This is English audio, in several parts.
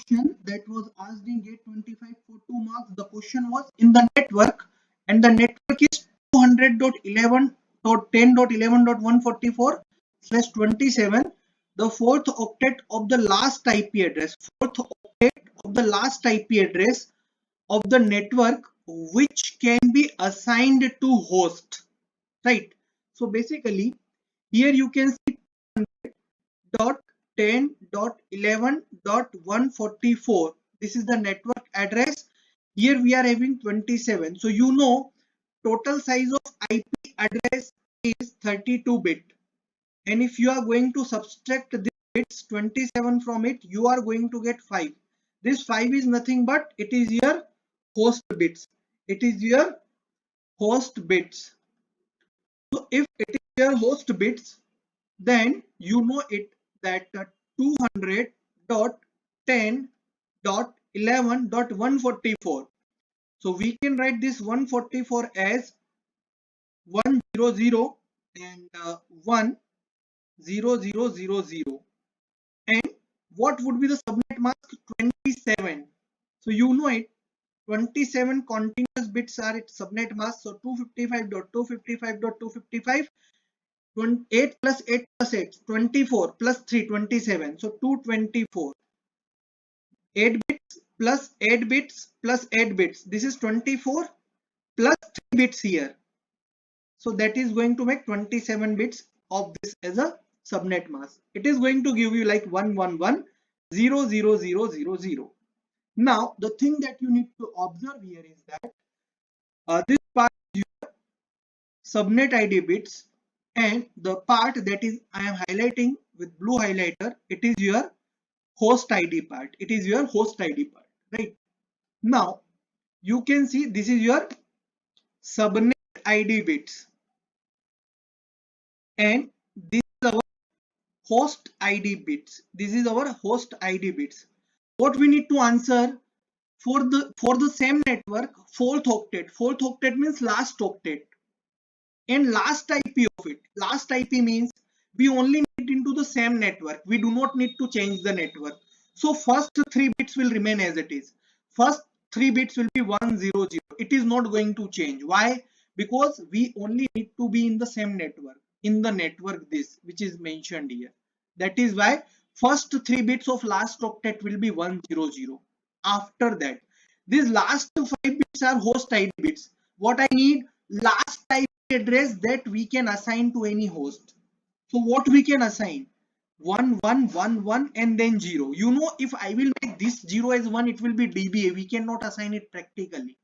question that was asked in GATE 25 for 2 marks. The question was in the network, and the network is 200.11.10.11.144/27. The fourth octet of the last IP address, of the network which can be assigned to host, right? So basically here you can see 100.10.11.144. This is the network address. Here we are having 27. So you know total size of IP address is 32-bit. And if you are going to subtract this bits 27 from it, you are going to get 5. This 5 is nothing but it is your host bits. It is your host bits. So if it is your host bits, then you know it that 200.10.11.144. So we can write this 144 as 100 and 10000. And what would be the subnet mask? 27. So you know it. 27 continuous bits are its subnet mask. So 255.255.255. 8 plus 8 plus 8, 24 plus 3, 27. So 224. 8 bits plus 8 bits plus 8 bits. This is 24 plus 3 bits here. So that is going to make 27 bits of this as a subnet mask. It is going to give you like 111.00000. Now the thing that you need to observe here is that this part is your subnet ID bits, and the part that is I am highlighting with blue highlighter, it is your host ID part. It is your host ID part, right? Now you can see this is your subnet ID bits, and this is our host ID bits. This is our host ID bits. What we need to answer for the same network, fourth octet. Fourth octet means last octet, and last IP of it. Last IP means we only need into the same network. We do not need to change the network. So first 3 bits will remain as it is. First 3 bits will be 100. It is not going to change. Why? Because we only need to be in the same network. In the network this which is mentioned here. That is why first 3 bits of last octet will be 100. After that, these last 5 bits are host ID bits. What I need? Last IP address that we can assign to any host. So what we can assign? 1111 and then 0. You know, if I will make this 0 as 1, it will be DBA. We cannot assign it practically.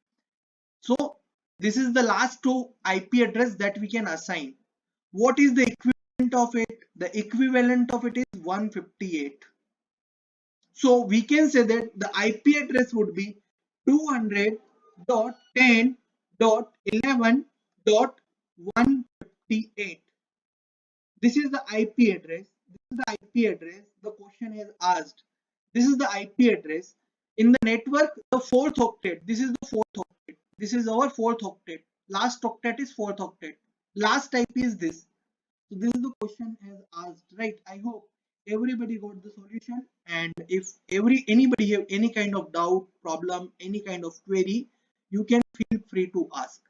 So this is the last 2 IP address that we can assign. What is the equivalent of it? The equivalent of it is 158. So we can say that the IP address would be 200.10.11.158. This is the IP address. This is the IP address the question has asked. This is the IP address. In the network, the fourth octet. This is the fourth octet. This is our fourth octet. Last octet is fourth octet. Last IP is this. So this is the question as asked, right? I hope everybody got the solution. And if anybody have any kind of doubt, problem, any kind of query, you can feel free to ask.